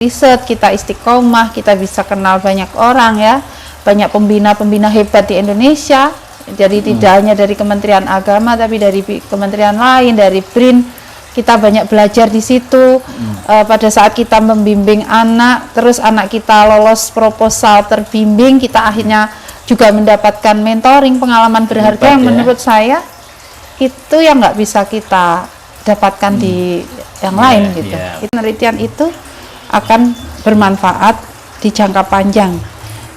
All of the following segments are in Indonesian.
riset, kita istiqomah, kita bisa kenal banyak orang ya, banyak pembina-pembina hebat di Indonesia. Jadi tidak hanya dari Kementerian Agama, tapi dari kementerian lain, dari BRIN, kita banyak belajar di situ. Pada saat kita membimbing anak, terus anak kita lolos proposal terbimbing, kita akhirnya juga mendapatkan mentoring, pengalaman berharga yang menurut saya itu yang nggak bisa kita dapatkan di yang lain gitu. Penelitian itu akan bermanfaat di jangka panjang,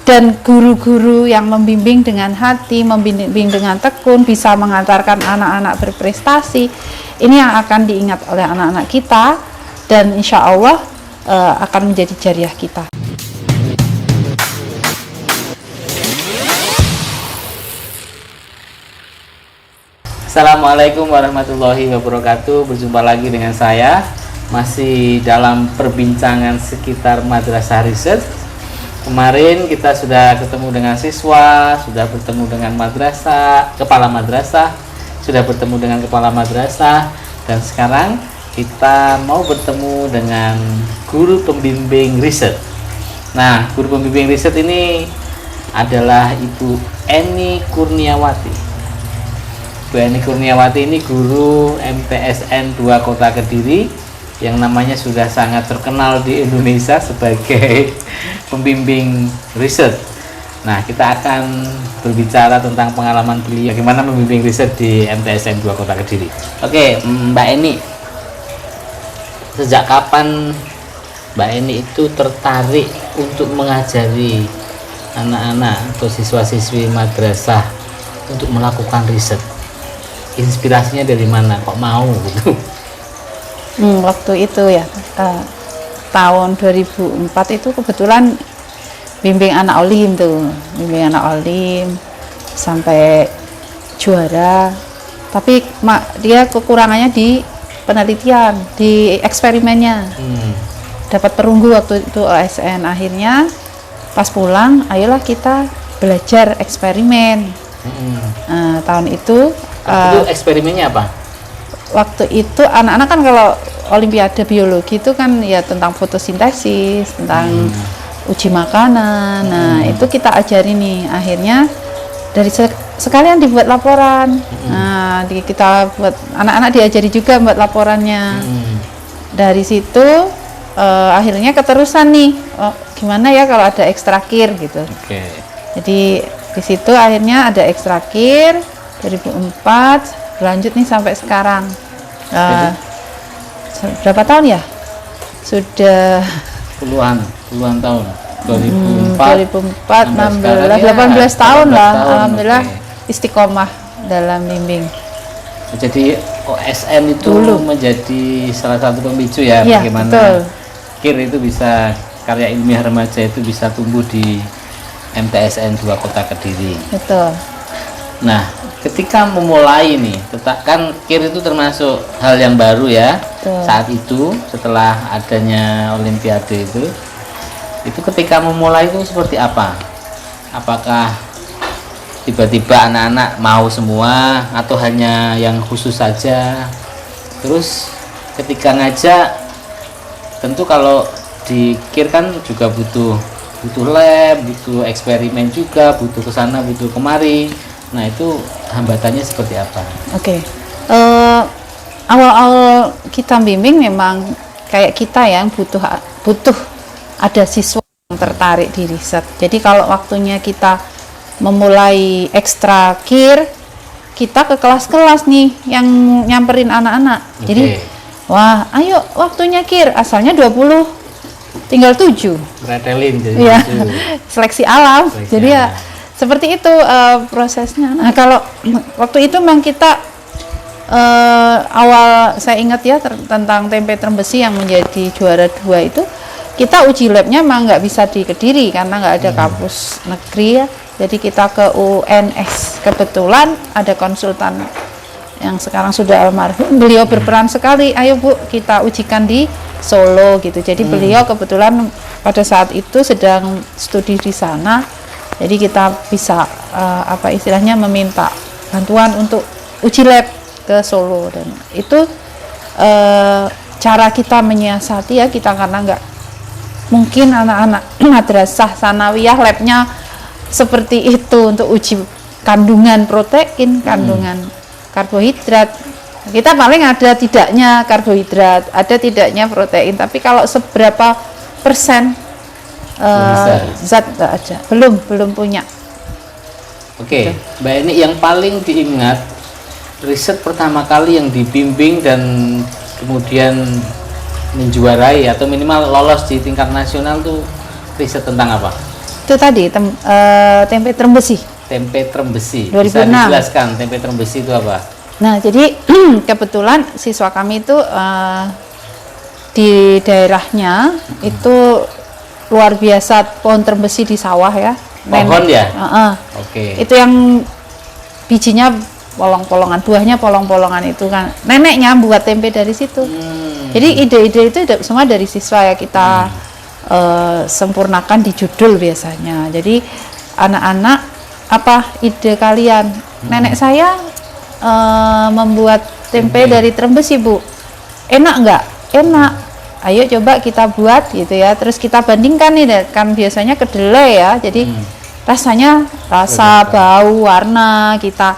dan guru-guru yang membimbing dengan hati, membimbing dengan tekun, bisa mengantarkan anak-anak berprestasi, ini yang akan diingat oleh anak-anak kita, dan insya Allah akan menjadi jariah kita. Assalamualaikum warahmatullahi wabarakatuh. Berjumpa lagi dengan saya, masih dalam perbincangan sekitar madrasah riset. Kemarin kita sudah ketemu dengan siswa, sudah bertemu dengan kepala madrasah, sudah bertemu dengan kepala madrasah, dan sekarang kita mau bertemu dengan guru pembimbing riset. Nah, guru pembimbing riset ini adalah Ibu Eni Kurniawati. Bu Eni Kurniawati ini guru MTSN 2 Kota Kediri yang namanya sudah sangat terkenal di Indonesia sebagai pembimbing riset. Nah, kita akan berbicara tentang pengalaman beliau bagaimana membimbing riset di MTSN 2 Kota Kediri. Oke, Mbak Eni, sejak kapan Mbak Eni itu tertarik untuk mengajari anak-anak atau siswa-siswi madrasah untuk melakukan riset? Inspirasinya dari mana kok mau gitu? Waktu itu ya, tahun 2004 itu kebetulan bimbing anak olim bimbing anak olim sampai juara, tapi dia kekurangannya di penelitian, di eksperimennya. Dapat perunggu waktu itu OSN. Akhirnya pas pulang, ayolah kita belajar eksperimen. Tahun itu eksperimennya apa? Waktu itu anak-anak kan kalau olimpiade biologi itu kan ya tentang fotosintesis, tentang uji makanan. Nah, itu kita ajari nih. Akhirnya dari sekalian dibuat laporan. Nah, kita buat, anak-anak diajari juga buat laporannya. Dari situ akhirnya keterusan nih. Gimana ya kalau ada ekstrakir gitu. Jadi di situ akhirnya ada ekstrakir 2004, berlanjut nih sampai sekarang. Berapa tahun ya? Sudah puluhan tahun. 2004 16 18 tahun lah. Alhamdulillah istiqomah dalam bimbing. Jadi OSN itu dulu menjadi salah satu pemicu ya, bagaimana betul. KIR itu bisa, karya ilmiah remaja itu bisa tumbuh di MTSN 2 Kota Kediri. Betul. Nah, ketika memulai nih, kan KIR itu termasuk hal yang baru ya. Saat itu setelah adanya Olimpiade itu ketika memulai itu seperti apa? Apakah tiba-tiba anak-anak mau semua atau hanya yang khusus saja? Terus ketika ngajak, tentu kalau di KIR kan juga butuh lab, butuh eksperimen juga, butuh kesana, butuh kemari. Nah, itu hambatannya seperti apa? Awal-awal kita bimbing memang kayak kita yang butuh ada siswa yang tertarik di riset. Jadi kalau waktunya kita memulai ekstra KIR, kita ke kelas-kelas nih yang nyamperin anak-anak. Jadi, wah, ayo waktunya KIR, asalnya 20, tinggal 7. Retelin jadi. Ya, seleksi alam. Jadi ya seperti itu prosesnya. Nah, kalau waktu itu memang kita awal saya ingat ya tentang tempe terembesi yang menjadi juara 2 itu, kita uji labnya memang nggak bisa di Kediri karena nggak ada kampus negeri ya. Jadi kita ke UNS. Kebetulan ada konsultan yang sekarang sudah almarhum, beliau berperan sekali. Ayo Bu, kita ujikan di Solo gitu. Jadi beliau kebetulan pada saat itu sedang studi di sana. Jadi kita bisa istilahnya meminta bantuan untuk uji lab ke Solo, dan itu cara kita menyiasati ya, kita karena mungkin anak-anak madrasah sanawiyah labnya seperti itu untuk uji kandungan protein, kandungan karbohidrat. Kita paling ada tidaknya karbohidrat, ada tidaknya protein, tapi kalau seberapa persen zat nggak ada, belum punya. Oke, Mbak Eni, yang paling diingat riset pertama kali yang dibimbing dan kemudian menjuarai atau minimal lolos di tingkat nasional tuh riset tentang apa? Itu tadi tempe trembesi. Tempe trembesi. 2006. Bisa dijelaskan tempe trembesi itu apa? Nah, jadi kebetulan siswa kami itu di daerahnya itu luar biasa pohon trembesi di sawah ya. Pohon ya? Oke. Itu yang bijinya polong-polongan, buahnya polong-polongan itu kan. Neneknya buat tempe dari situ. Jadi ide-ide itu semua dari siswa ya, kita sempurnakan di judul biasanya. Jadi anak-anak, apa ide kalian? Nenek saya membuat tempe dari trembesi, Bu. Enak nggak? Enak. Ayo coba kita buat gitu ya. Terus kita bandingkan nih, kan biasanya kedelai ya. Jadi rasanya, rasa, bau, warna kita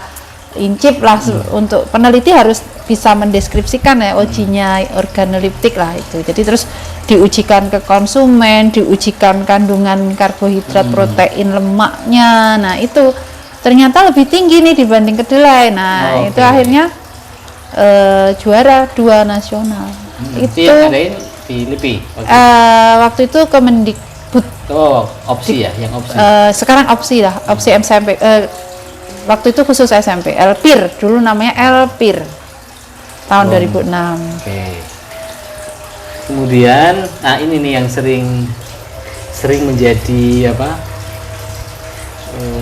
incip lah. Untuk peneliti harus bisa mendeskripsikan ya ujinya organoliptik lah itu. Jadi terus diujikan ke konsumen, diujikan kandungan karbohidrat, protein, lemaknya. Nah itu ternyata lebih tinggi nih dibanding kedelai. Nah itu akhirnya juara 2 nasional. Itu yang adain di LIPI waktu itu Kemendikbud. Opsi ya, yang opsi. Sekarang opsi lah, opsi SMP. Waktu itu khusus SMP, Elpir, dulu namanya Elpir, tahun 2006. Oke. Kemudian, ini nih yang sering menjadi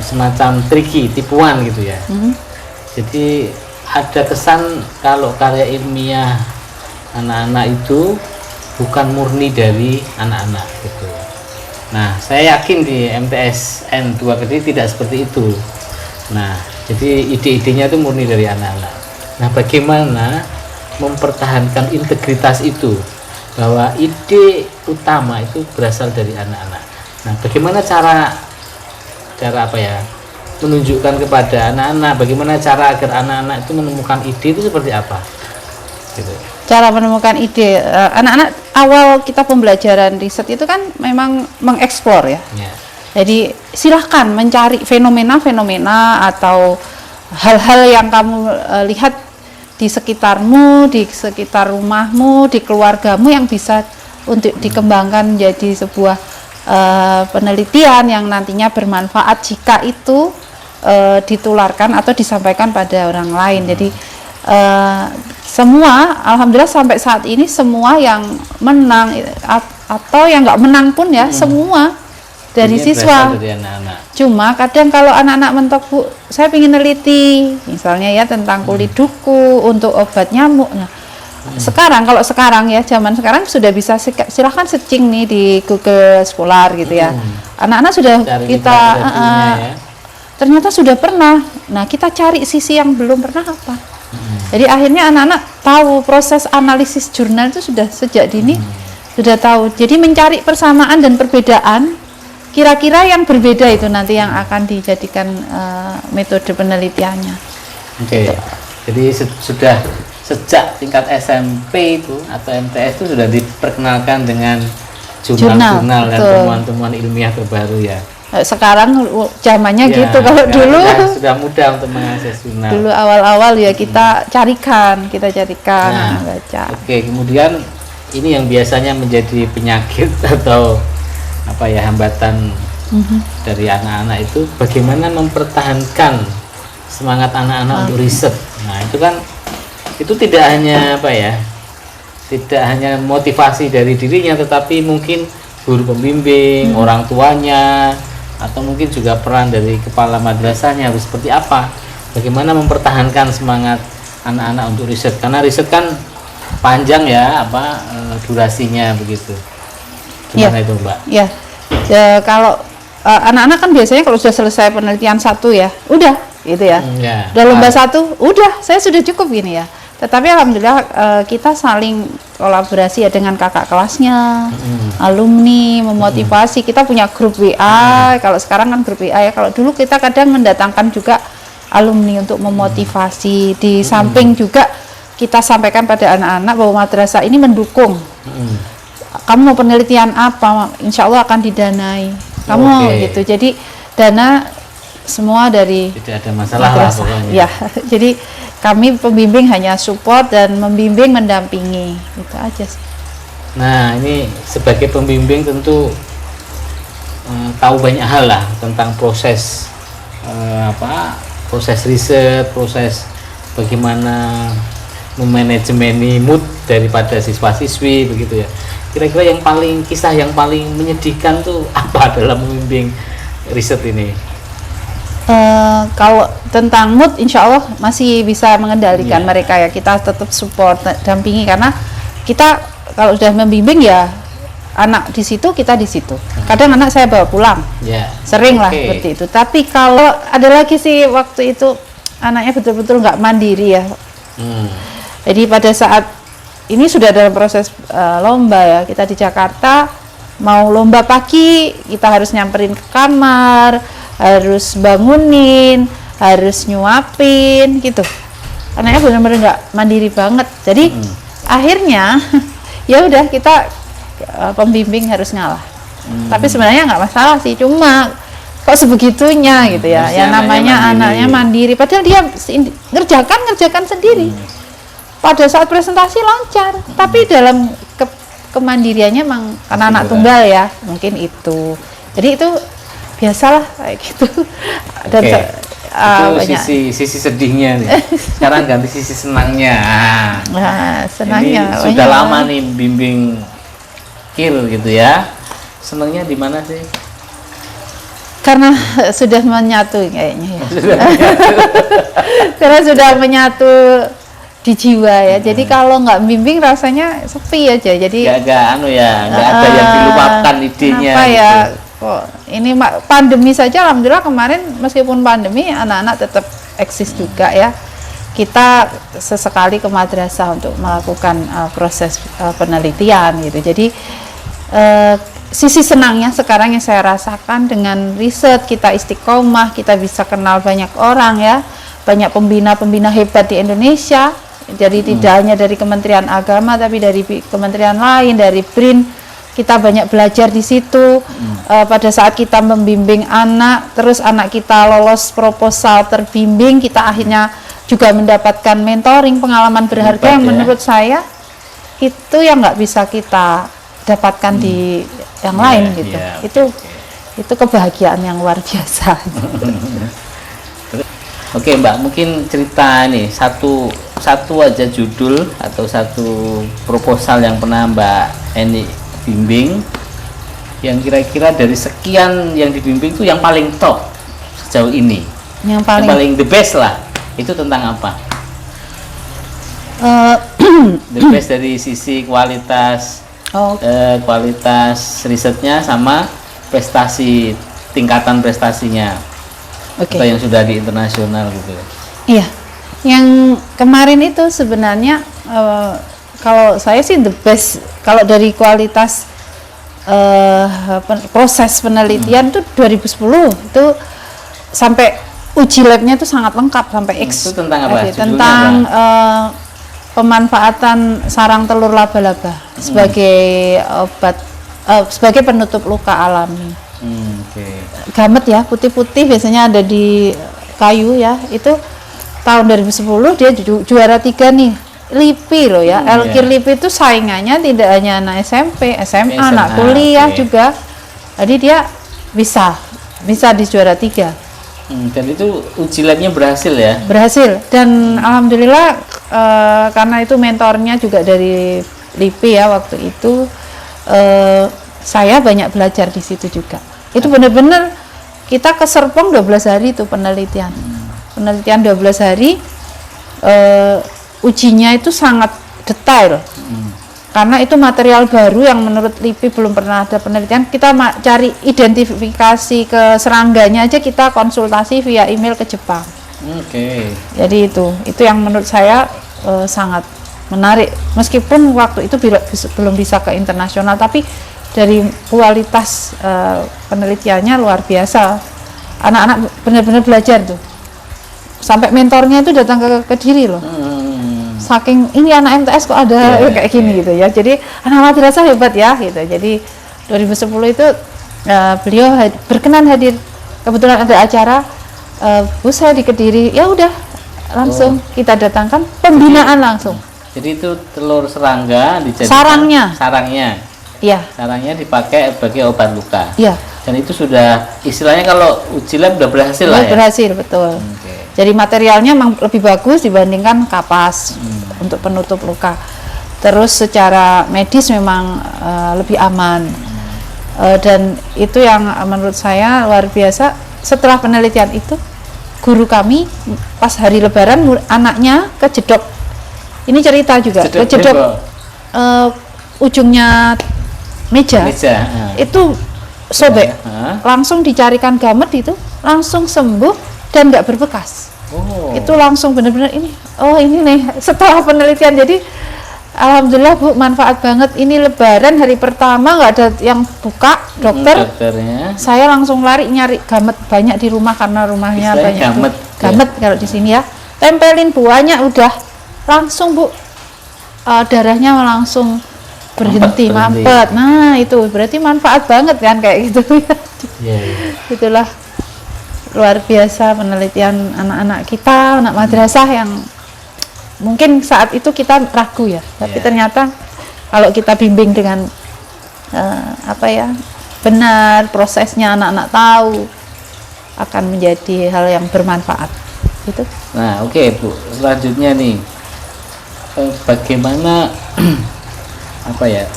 semacam tricky, tipuan gitu ya. Jadi ada kesan kalau karya ilmiah anak-anak itu bukan murni dari anak-anak gitu. Nah, saya yakin di MTS N2 Kediri tidak seperti itu. Nah, jadi ide-idenya itu murni dari anak-anak. Nah, bagaimana mempertahankan integritas itu, bahwa ide utama itu berasal dari anak-anak. Nah, bagaimana cara menunjukkan kepada anak-anak, bagaimana cara agar anak-anak itu menemukan ide itu seperti apa gitu. Cara menemukan ide, anak-anak awal kita pembelajaran riset itu kan memang mengeksplor ya. Jadi silahkan mencari fenomena-fenomena atau hal-hal yang kamu lihat di sekitarmu, di sekitar rumahmu, di keluargamu yang bisa untuk dikembangkan menjadi sebuah penelitian yang nantinya bermanfaat jika itu ditularkan atau disampaikan pada orang lain. Jadi semua, alhamdulillah sampai saat ini semua yang menang atau yang nggak menang pun ya semua dari siswa. Dari anak-anak. Cuma kadang kalau anak-anak mentok, Bu, saya ingin neliti misalnya ya tentang kulit duku untuk obat nyamuk. Nah, kalau sekarang ya, zaman sekarang sudah bisa silahkan searching nih di Google Scholar gitu ya. Anak-anak sudah kita ternyata sudah pernah. Nah, kita cari sisi yang belum pernah apa. Jadi akhirnya anak-anak tahu proses analisis jurnal itu sudah sejak dini sudah tahu. Jadi mencari persamaan dan perbedaan, kira-kira yang berbeda itu nanti yang akan dijadikan metode penelitiannya. Oke. Jadi sudah sejak tingkat SMP itu atau MTS itu sudah diperkenalkan dengan jurnal-jurnal dan temuan-temuan ilmiah terbaru ya. Sekarang zamannya gitu, kalau dulu sudah mudah untuk mengakses jurnal. Dulu awal-awal ya kita carikan baca. Oke, kemudian ini yang biasanya menjadi penyakit atau hambatan dari anak-anak itu, bagaimana mempertahankan semangat anak-anak untuk riset. Nah, itu kan tidak hanya tidak hanya motivasi dari dirinya, tetapi mungkin guru pembimbing, orang tuanya, atau mungkin juga peran dari kepala madrasahnya harus seperti apa, bagaimana mempertahankan semangat anak-anak untuk riset, karena riset kan panjang ya durasinya begitu. Gimana itu, Mbak? Ya, kalau anak-anak kan biasanya kalau sudah selesai penelitian 1 ya udah gitu ya, udah lomba 1 udah saya sudah cukup gini ya. Tetapi alhamdulillah kita saling kolaborasi ya dengan kakak kelasnya, alumni, memotivasi. Kita punya grup WA, kalau sekarang kan grup WA ya. Kalau dulu kita kadang mendatangkan juga alumni untuk memotivasi. Di samping juga kita sampaikan pada anak-anak bahwa madrasah ini mendukung. Kamu mau penelitian apa? Insya Allah akan didanai. Kamu gitu. Jadi dana semua dari tidak ada masalah lah pokoknya. Ya, jadi kami pembimbing hanya support dan membimbing, mendampingi, itu aja sih. Nah, ini sebagai pembimbing tentu tahu banyak hal lah tentang proses proses riset, proses bagaimana memanajemeni mood daripada siswa-siswi begitu ya. Kira-kira kisah yang paling menyedihkan tuh apa dalam membimbing riset ini? Kalau tentang mood, insya Allah masih bisa mengendalikan mereka ya. Kita tetap support, dampingi, karena kita kalau sudah membimbing ya anak di situ, kita di situ. Kadang anak saya bawa pulang, sering lah seperti itu. Tapi kalau ada lagi sih waktu itu anaknya betul-betul nggak mandiri ya. Jadi pada saat ini sudah dalam proses lomba ya, kita di Jakarta mau lomba pagi, kita harus nyamperin ke kamar, harus bangunin, harus nyuapin gitu. Anaknya benar-benar nggak mandiri banget. Jadi akhirnya ya udah kita pembimbing harus ngalah. Tapi sebenarnya nggak masalah sih, cuma kok sebegitunya gitu ya. Yang namanya anaknya mandiri, padahal dia ngerjakan sendiri. Pada saat presentasi lancar, tapi dalam kemandiriannya memang karena anak tunggal ya, mungkin itu. Jadi itu biasalah kayak gitu. Dan itu sisi sedihnya nih. Sekarang ganti sisi senangnya. Nah, senangnya ini sudah lama nih bimbing KIL gitu ya. Senangnya di mana sih? Karena sudah menyatu kayaknya ya. Karena sudah menyatu di jiwa ya. Jadi kalau nggak bimbing rasanya sepi aja. Jadi nggak ada yang diluapkan idenya. Apa gitu. ya? Kok ini pandemi saja, alhamdulillah kemarin meskipun pandemi anak-anak tetap eksis juga ya. Kita sesekali ke madrasah untuk melakukan proses penelitian gitu. Jadi sisi senangnya sekarang yang saya rasakan dengan riset, kita istiqomah, kita bisa kenal banyak orang ya, banyak pembina-pembina hebat di Indonesia. Jadi tidak hanya dari Kementerian Agama, tapi dari kementerian lain, dari BRIN. Kita banyak belajar di situ. Pada saat kita membimbing anak, terus anak kita lolos proposal terbimbing, kita akhirnya juga mendapatkan mentoring, pengalaman berharga yang menurut saya itu yang nggak bisa kita dapatkan di yang lain gitu. Itu kebahagiaan yang luar biasa. Oke Mbak, mungkin cerita nih satu aja judul atau satu proposal yang pernah Mbak Eni bimbing, yang kira-kira dari sekian yang dibimbing itu yang paling top sejauh ini, yang paling the best lah, itu tentang apa? The best dari sisi kualitas kualitas risetnya sama tingkatan prestasinya, atau yang sudah di internasional gitu. Iya, yang kemarin itu sebenarnya kalau saya sih the best kalau dari kualitas proses penelitian tuh 2010 itu sampai uji labnya itu sangat lengkap sampai X. Itu tentang apa? Tentang pemanfaatan sarang telur laba-laba sebagai obat, sebagai penutup luka alami. Gamet ya, putih-putih biasanya ada di kayu ya. Itu tahun 2010 dia juara 3 nih. LIPI loh ya, LKIR LIPI itu saingannya tidak hanya anak SMP, SMA, anak kuliah juga. Jadi dia bisa di juara 3. Dan itu uji labnya berhasil ya? Berhasil, dan alhamdulillah karena itu mentornya juga dari LIPI ya waktu itu, saya banyak belajar di situ juga. Itu benar-benar kita ke Serpong 12 hari itu penelitian 12 hari. Ujinya itu sangat detail karena itu material baru yang menurut LIPI belum pernah ada penelitian. Kita cari identifikasi ke serangganya aja kita konsultasi via email ke Jepang. Jadi itu yang menurut saya sangat menarik. Meskipun waktu itu belum bisa ke internasional, tapi dari kualitas penelitiannya luar biasa. Anak-anak benar-benar belajar tuh. Sampai mentornya itu datang ke Kediri loh. Saking ini anak MTS kok ada kayak gini gitu ya. Jadi anak madrasah hebat ya gitu. Jadi 2010 itu beliau berkenan hadir. Kebetulan ada acara Bu saya di Kediri. Ya udah langsung kita datangkan pembinaan langsung. Jadi itu telur serangga dijadikan sarangnya. Iya. Sarangnya dipakai sebagai obat luka. Iya. Dan itu sudah istilahnya kalau uji lab udah berhasil lah ya. Berhasil betul. Jadi materialnya memang lebih bagus dibandingkan kapas untuk penutup luka. Terus secara medis memang lebih aman. Dan itu yang menurut saya luar biasa. Setelah penelitian itu, guru kami pas hari Lebaran anaknya kejedok. Ini cerita juga. Kejedok ujungnya meja. Itu sobek. Langsung dicarikan gamet itu, langsung sembuh dan nggak berbekas. Itu langsung benar-benar ini nih setelah penelitian. Jadi alhamdulillah Bu, manfaat banget. Ini Lebaran hari pertama nggak ada yang buka dokternya. Saya langsung lari nyari gamet banyak di rumah karena rumahnya banyak gamet kalau di sini ya. Tempelin banyak udah langsung Bu, darahnya langsung berhenti mampet. Nah itu berarti manfaat banget kan kayak gitu ya. Itulah luar biasa penelitian anak-anak kita, anak madrasah yang mungkin saat itu kita ragu ya, tapi ternyata kalau kita bimbing dengan benar prosesnya, anak-anak tahu, akan menjadi hal yang bermanfaat gitu. Nah Bu, selanjutnya nih bagaimana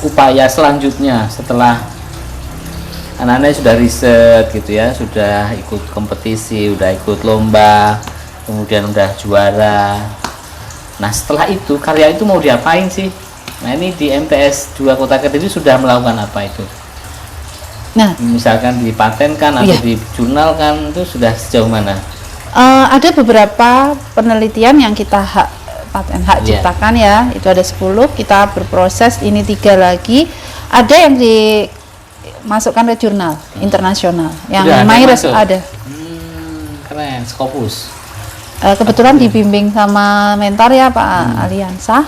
upaya selanjutnya setelah anak-anaknya sudah riset gitu ya, sudah ikut kompetisi, udah ikut lomba, kemudian udah juara. Nah setelah itu karya itu mau diapain sih? Nah ini di MTS 2 Kota Kediri sudah melakukan apa itu? Nah misalkan dipatenkan atau dijurnalkan, itu sudah sejauh mana? Ada beberapa penelitian yang kita paten hak ciptakan ya, itu ada 10, kita berproses, ini 3 lagi, ada yang dimasukkan ke jurnal internasional, yang Mayres ada. Keren, Scopus. Kebetulan dibimbing sama mentor ya Pak Aliansa.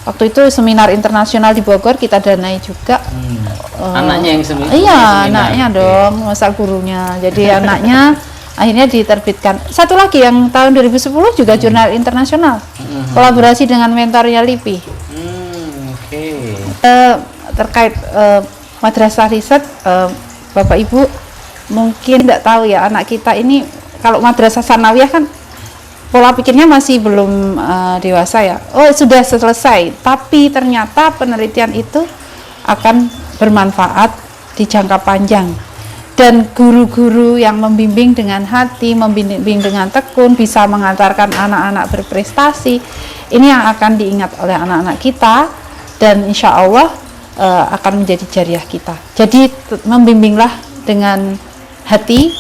Waktu itu seminar internasional di Bogor kita danai juga. Anaknya yang seminar? Iya, anaknya dong, masa gurunya. Jadi anaknya akhirnya diterbitkan. Satu lagi yang tahun 2010 juga jurnal internasional, kolaborasi dengan mentornya LIPI. Terkait madrasah riset, Bapak Ibu mungkin tidak tahu ya, anak kita ini kalau madrasah sanawiyah kan pola pikirnya masih belum dewasa ya. Oh sudah selesai, tapi ternyata penelitian itu akan bermanfaat di jangka panjang. Dan guru-guru yang membimbing dengan hati, membimbing dengan tekun, bisa mengantarkan anak-anak berprestasi, ini yang akan diingat oleh anak-anak kita, dan insya Allah akan menjadi jariah kita. Jadi membimbinglah dengan hati,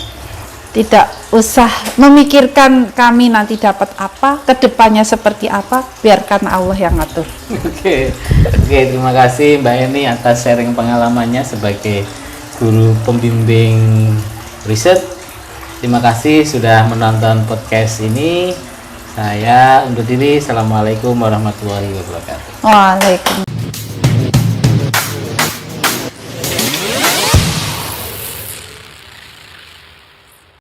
tidak usah memikirkan kami nanti dapat apa, kedepannya seperti apa, biarkan Allah yang ngatur. Oke, terima kasih Mbak Eni atas sharing pengalamannya sebagai guru pembimbing riset. Terima kasih sudah menonton podcast ini. Saya undur diri. Assalamualaikum warahmatullahi wabarakatuh. Waalaikumsalam.